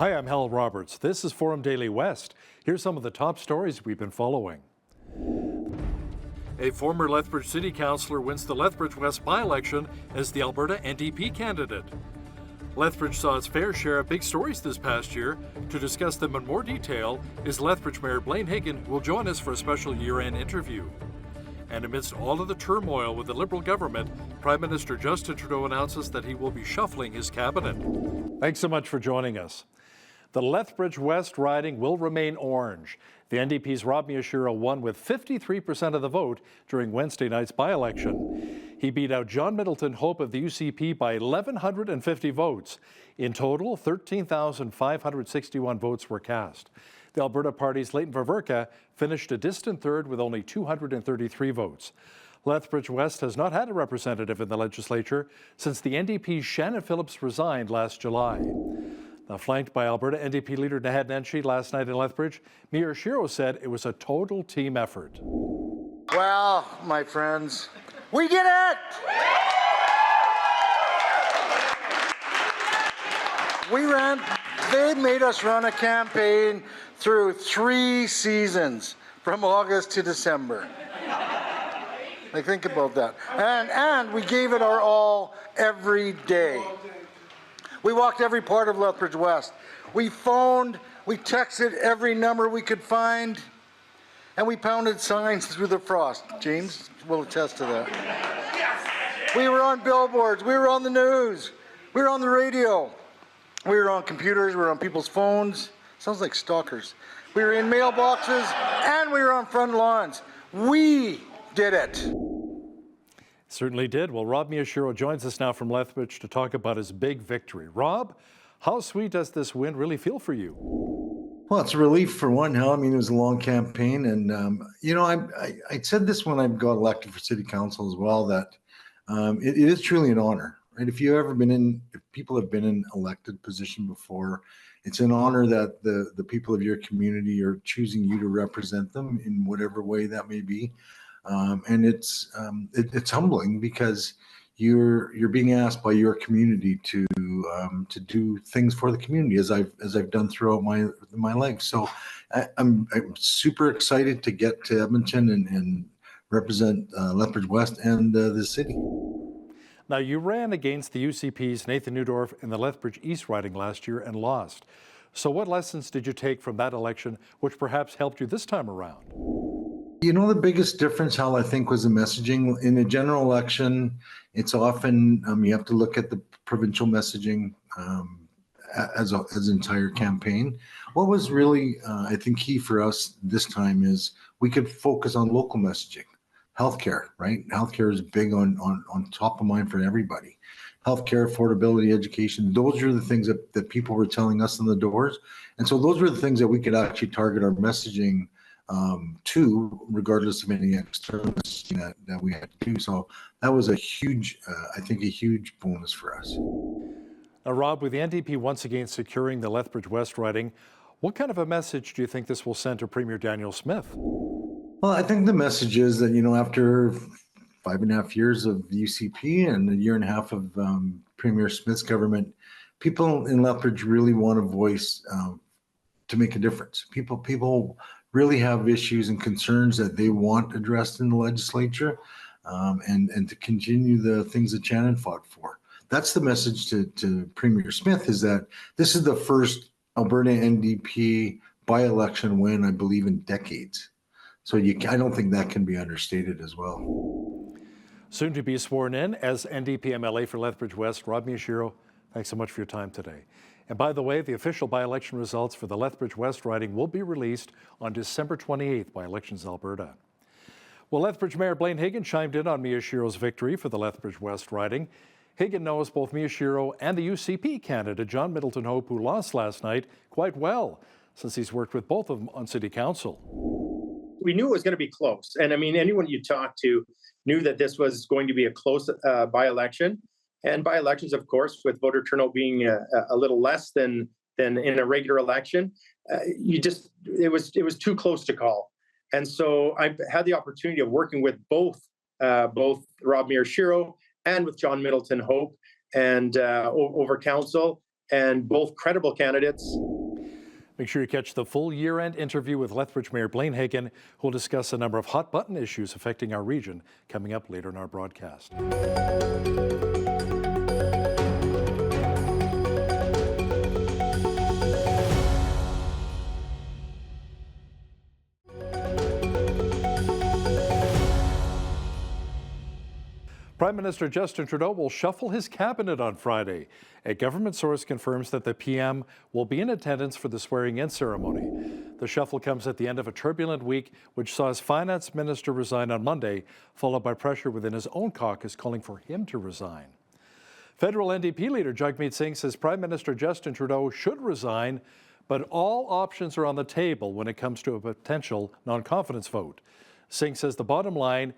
Hi, I'm Hal Roberts. This is Forum Daily West. Here's some of the top stories we've been following. A former Lethbridge City Councillor wins the Lethbridge West by-election as the Alberta NDP candidate. Lethbridge saw its fair share of big stories this past year. To discuss them in more detail is Lethbridge Mayor Blaine Higgin, who will join us for a special year-end interview. And amidst all of the turmoil with the Liberal government, Prime Minister Justin Trudeau announces that he will be shuffling his cabinet. Thanks so much for joining us. The Lethbridge West riding will remain orange. The NDP's Rob Miyashiro won with 53% of the vote during Wednesday night's by-election. He beat out John Middleton Hope of the UCP by 1,150 votes. In total, 13,561 votes were cast. The Alberta Party's Leighton Ververka finished a distant third with only 233 votes. Lethbridge West has not had a representative in the legislature since the NDP's Shannon Phillips resigned last July. Now, flanked by Alberta NDP leader Naheed Nenshi last night in Lethbridge, Miyashiro said it was a total team effort. Well, my friends, we did it! They made us run a campaign through 3 seasons, from August to December. Like, think about that. And we gave it our all every day. We walked every part of Lethbridge West. We phoned, we texted every number we could find, and we pounded signs through the frost. James will attest to that. We were on billboards, we were on the news, we were on the radio, we were on computers, we were on people's phones. Sounds like stalkers. We were in mailboxes, and we were on front lawns. We did it. Certainly did. Well, Rob Miyashiro joins us now from Lethbridge to talk about his big victory. Rob, how sweet does this win really feel for you? Well, it's a relief for one, Hal. I mean, it was a long campaign. And, I said this when I got elected for city council as well, that it is truly an honor, right? If people have been in elected position before, it's an honor that the people of your community are choosing you to represent them in whatever way that may be. And it's humbling because you're being asked by your community to do things for the community as I've done throughout my life. So I'm super excited to get to Edmonton and represent Lethbridge West and the city. Now, you ran against the UCP's Nathan Neudorf in the Lethbridge East riding last year and lost. So what lessons did you take from that election which perhaps helped you this time around? The biggest difference, Hal, I think, was the messaging. In a general election, it's often you have to look at the provincial messaging as an entire campaign. What was really, I think, key for us this time is we could focus on local messaging. Healthcare, right? Healthcare is big on top of mind for everybody. Healthcare, affordability, education, those are the things that people were telling us in the doors. And so those were the things that we could actually target our messaging to, regardless of any external messaging that we had to do. So that was a huge bonus for us. Now, Rob, with the NDP once again securing the Lethbridge West riding, what kind of a message do you think this will send to Premier Daniel Smith? Well, I think the message is that, after 5.5 years of the UCP and a year and a half of Premier Smith's government, people in Lethbridge really want a voice to make a difference. People really have issues and concerns that they want addressed in the legislature, and to continue the things that Shannon fought for. That's the message to Premier Smith, is that this is the first Alberta NDP by-election win, I believe, in decades. So I don't think that can be understated as well. Soon to be sworn in as NDP MLA for Lethbridge West, Rob Miyashiro, thanks so much for your time today. And by the way, the official by-election results for the Lethbridge West riding will be released on December 28th by Elections Alberta. Well, Lethbridge Mayor Blaine Higgin chimed in on Miyashiro's victory for the Lethbridge West riding. Higgin knows both Miyashiro and the UCP candidate, John Middleton Hope, who lost last night, quite well, since he's worked with both of them on City Council. We knew it was going to be close. And I mean, anyone you talked to knew that this was going to be a close by-election. And by-elections, of course, with voter turnout being a little less than in a regular election, it was too close to call. And so I had the opportunity of working with both Rob Miyashiro and with John Middleton Hope and over council, and both credible candidates. Make sure you catch the full year-end interview with Lethbridge Mayor Blaine Hagan, who will discuss a number of hot-button issues affecting our region, coming up later in our broadcast. Prime Minister Justin Trudeau will shuffle his cabinet on Friday. A government source confirms that the PM will be in attendance for the swearing-in ceremony. The shuffle comes at the end of a turbulent week, which saw his finance minister resign on Monday, followed by pressure within his own caucus calling for him to resign. Federal NDP leader Jagmeet Singh says Prime Minister Justin Trudeau should resign, but all options are on the table when it comes to a potential non-confidence vote. Singh says the bottom line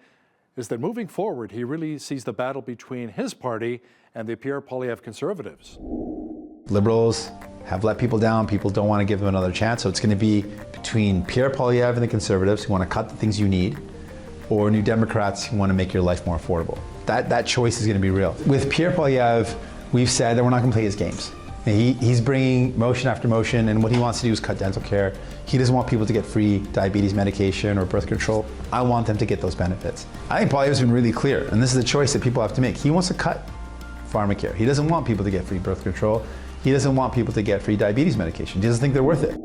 is that moving forward, he really sees the battle between his party and the Pierre Poilievre Conservatives. Liberals have let people down. People don't want to give them another chance. So it's going to be between Pierre Poilievre and the Conservatives who want to cut the things you need, or New Democrats who want to make your life more affordable. That choice is going to be real. With Pierre Poilievre, we've said that we're not going to play his games. He's bringing motion after motion, and what he wants to do is cut dental care. He doesn't want people to get free diabetes medication or birth control. I want them to get those benefits. I think Poilievre's been really clear, and this is a choice that people have to make. He wants to cut pharmacare. He doesn't want people to get free birth control. He doesn't want people to get free diabetes medication. He doesn't think they're worth it.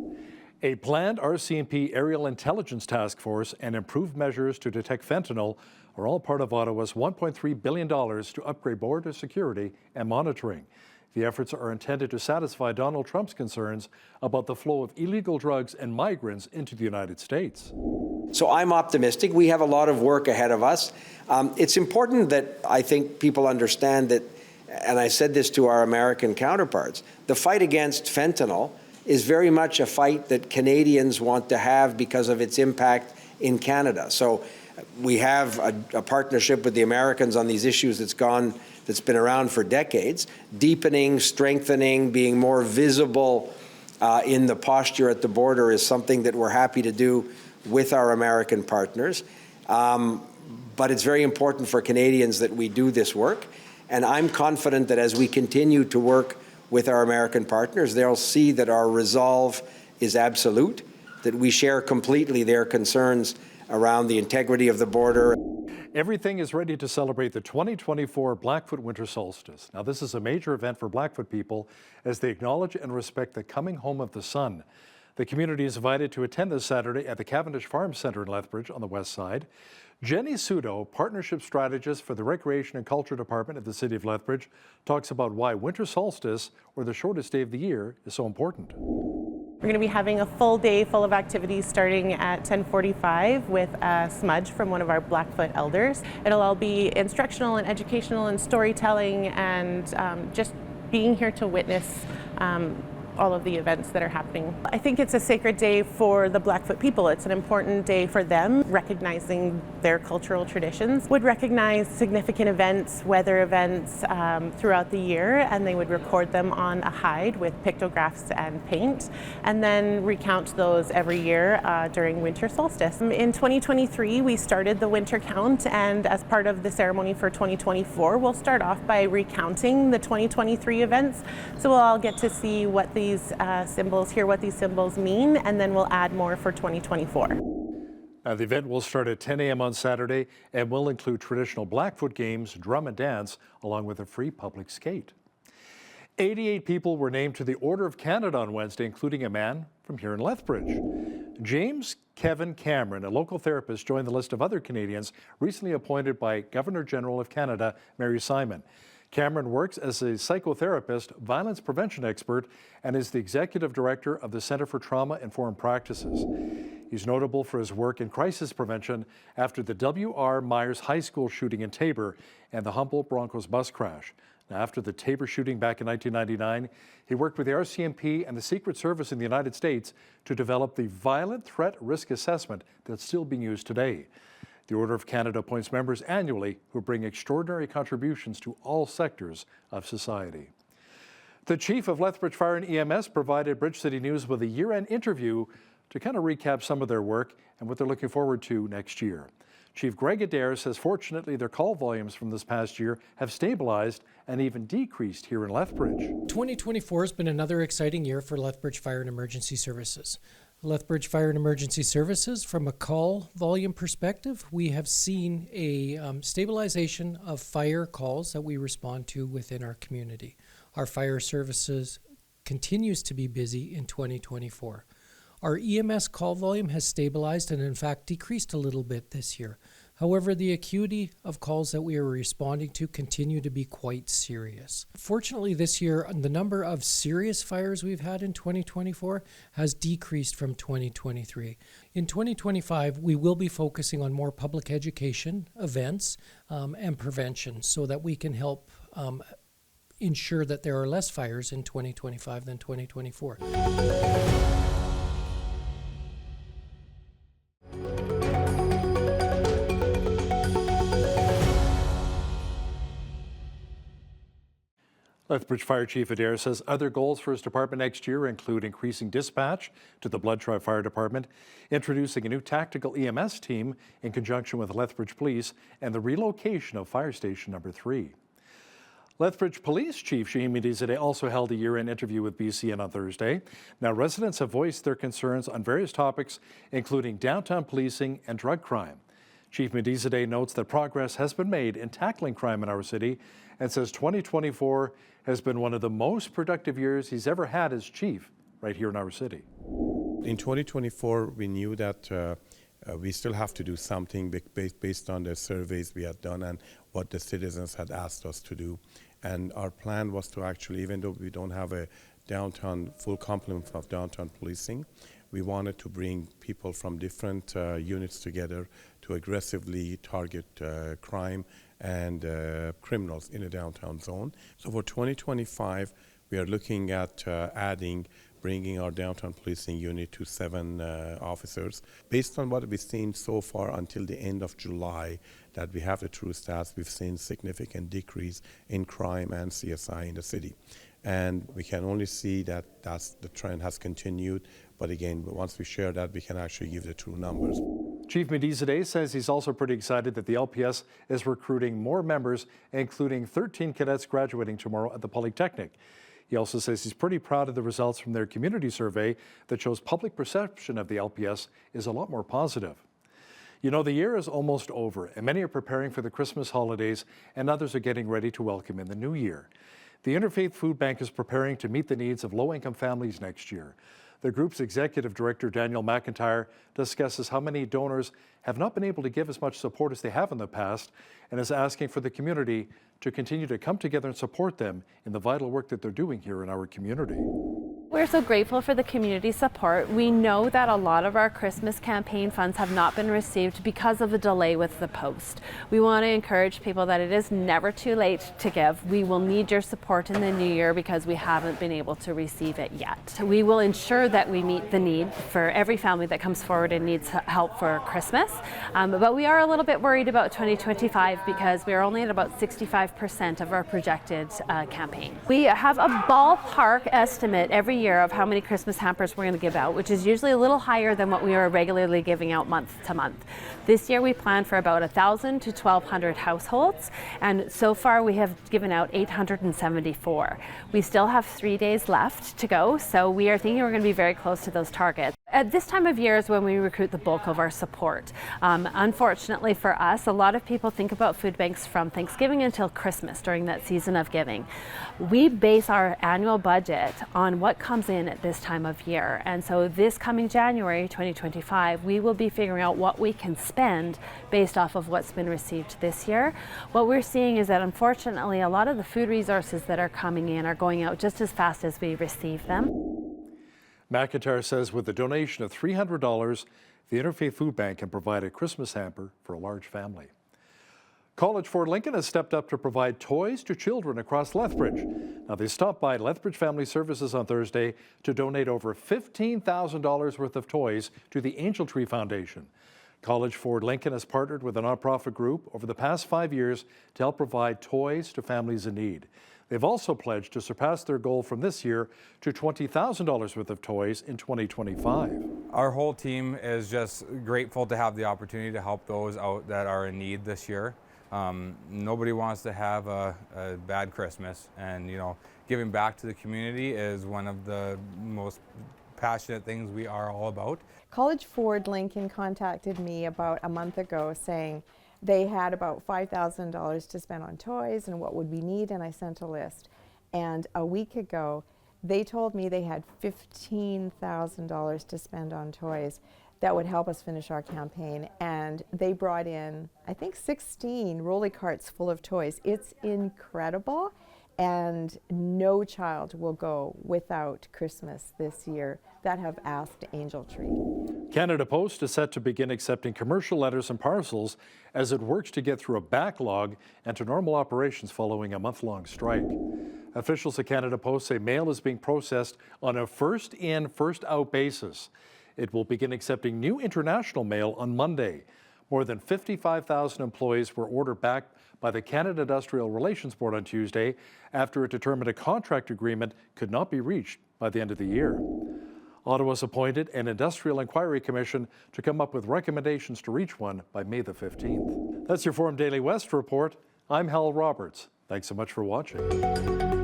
A planned RCMP aerial intelligence task force and improved measures to detect fentanyl are all part of Ottawa's $1.3 billion to upgrade border security and monitoring. The efforts are intended to satisfy Donald Trump's concerns about the flow of illegal drugs and migrants into the United States. So I'm optimistic. We have a lot of work ahead of us. It's important that I think people understand that, and I said this to our American counterparts, the fight against fentanyl is very much a fight that Canadians want to have because of its impact in Canada. So we have a partnership with the Americans on these issues that's been around for decades, deepening, strengthening, being more visible in the posture at the border is something that we're happy to do with our American partners. But it's very important for Canadians that we do this work. And I'm confident that as we continue to work with our American partners, they'll see that our resolve is absolute, that we share completely their concerns around the integrity of the border. Everything is ready to celebrate the 2024 Blackfoot Winter Solstice. Now, this is a major event for Blackfoot people as they acknowledge and respect the coming home of the sun. The community is invited to attend this Saturday at the Cavendish Farm Centre in Lethbridge on the west side. Jenny Sudo, partnership strategist for the Recreation and Culture Department at the City of Lethbridge, talks about why winter solstice, or the shortest day of the year, is so important. We're going to be having a full day full of activities starting at 10:45 with a smudge from one of our Blackfoot elders. It'll all be instructional and educational and storytelling and just being here to witness all of the events that are happening. I think it's a sacred day for the Blackfoot people. It's an important day for them, recognizing their cultural traditions, would recognize significant events, weather events throughout the year, and they would record them on a hide with pictographs and paint, and then recount those every year during winter solstice. In 2023, we started the winter count, and as part of the ceremony for 2024, we'll start off by recounting the 2023 events. So we'll all get to see what these symbols, hear what these symbols mean, and then we'll add more for 2024. The event will start at 10 a.m. on Saturday and will include traditional Blackfoot games, drum and dance, along with a free public skate. 88 people were named to the Order of Canada on Wednesday, including a man from here in Lethbridge. James Kevin Cameron, a local therapist, joined the list of other Canadians recently appointed by Governor-General of Canada, Mary Simon. Cameron works as a psychotherapist, violence prevention expert, and is the executive director of the Centre for Trauma-Informed Practices. He's notable for his work in crisis prevention after the W.R. Myers High School shooting in Taber and the Humboldt Broncos bus crash. Now, after the Taber shooting back in 1999, he worked with the RCMP and the Secret Service in the United States to develop the Violent Threat Risk Assessment that's still being used today. The Order of Canada appoints members annually who bring extraordinary contributions to all sectors of society. The chief of Lethbridge Fire and EMS provided Bridge City News with a year-end interview to kind of recap some of their work and what they're looking forward to next year. Chief Greg Adair says fortunately their call volumes from this past year have stabilized and even decreased here in Lethbridge. 2024 has been another exciting year for Lethbridge Fire and Emergency Services. Lethbridge Fire and Emergency Services, from a call volume perspective, we have seen a stabilization of fire calls that we respond to within our community. Our fire services continues to be busy in 2024. Our EMS call volume has stabilized and in fact decreased a little bit this year. However, the acuity of calls that we are responding to continue to be quite serious. Fortunately, this year, the number of serious fires we've had in 2024 has decreased from 2023. In 2025, we will be focusing on more public education events and prevention so that we can help ensure that there are less fires in 2025 than 2024. Lethbridge Fire Chief Adair says other goals for his department next year include increasing dispatch to the Blood Tribe Fire Department, introducing a new tactical EMS team in conjunction with Lethbridge Police, and the relocation of Fire Station Number 3. Lethbridge Police Chief Shaheen Medizadeh also held a year-end interview with BCN on Thursday. Now, residents have voiced their concerns on various topics, including downtown policing and drug crime. Chief Medizadeh notes that progress has been made in tackling crime in our city and says 2024 has been one of the most productive years he's ever had as chief right here in our city. In 2024, we knew that we still have to do something based on the surveys we had done and what the citizens had asked us to do. And our plan was to actually, even though we don't have a downtown full complement of downtown policing, we wanted to bring people from different units together to aggressively target crime and criminals in the downtown zone. So for 2025, we are looking at bringing our downtown policing unit to 7 officers. Based on what we've seen so far until the end of July, that we have the true stats, we've seen significant decrease in crime and CSI in the city. And we can only see that the trend has continued. But again, once we share that, we can actually give the true numbers. Chief Medizadeh says he's also pretty excited that the LPS is recruiting more members, including 13 cadets graduating tomorrow at the Polytechnic. He also says he's pretty proud of the results from their community survey that shows public perception of the LPS is a lot more positive. You know, the year is almost over, and many are preparing for the Christmas holidays, and others are getting ready to welcome in the new year. The Interfaith Food Bank is preparing to meet the needs of low-income families next year. The group's executive director, Daniel McIntyre, discusses how many donors have not been able to give as much support as they have in the past and is asking for the community to continue to come together and support them in the vital work that they're doing here in our community. We're so grateful for the community support. We know that a lot of our Christmas campaign funds have not been received because of a delay with the post. We want to encourage people that it is never too late to give. We will need your support in the new year because we haven't been able to receive it yet. We will ensure that we meet the need for every family that comes forward and needs help for Christmas. But we are a little bit worried about 2025 because we are only at about 65% of our projected campaign. We have a ballpark estimate every year of how many Christmas hampers we're going to give out, which is usually a little higher than what we are regularly giving out month to month. This year we plan for about 1,000 to 1,200 households, and so far we have given out 874. We still have 3 days left to go, so we are thinking we're going to be very close to those targets. At this time of year is when we recruit the bulk of our support. Unfortunately for us, a lot of people think about food banks from Thanksgiving until Christmas during that season of giving. We base our annual budget on what comes in at this time of year. And so this coming January 2025, we will be figuring out what we can spend based off of what's been received this year. What we're seeing is that unfortunately a lot of the food resources that are coming in are going out just as fast as we receive them. McIntyre says with a donation of $300, the Interfaith Food Bank can provide a Christmas hamper for a large family. College Ford Lincoln has stepped up to provide toys to children across Lethbridge. Now, they stopped by Lethbridge Family Services on Thursday to donate over $15,000 worth of toys to the Angel Tree Foundation. College Ford Lincoln has partnered with a nonprofit group over the past 5 years to help provide toys to families in need. They've also pledged to surpass their goal from this year to $20,000 worth of toys in 2025. Our whole team is just grateful to have the opportunity to help those out that are in need this year. Nobody wants to have a bad Christmas, and giving back to the community is one of the most passionate things we are all about. College Ford Lincoln contacted me about a month ago saying they had about $5,000 to spend on toys and what would we need, and I sent a list. And a week ago, they told me they had $15,000 to spend on toys that would help us finish our campaign. And they brought in, I think, 16 rolly carts full of toys. It's incredible. And no child will go without Christmas this year that have asked Angel Tree. Canada Post is set to begin accepting commercial letters and parcels as it works to get through a backlog and to normal operations following a month-long strike. Officials at Canada Post say mail is being processed on a first-in, first-out basis. It will begin accepting new international mail on Monday. More than 55,000 employees were ordered back by the Canada Industrial Relations Board on Tuesday after it determined a contract agreement could not be reached by the end of the year. Ottawa's appointed an Industrial Inquiry Commission to come up with recommendations to reach one by May the 15th. That's your Forum Daily West report. I'm Hal Roberts. Thanks so much for watching.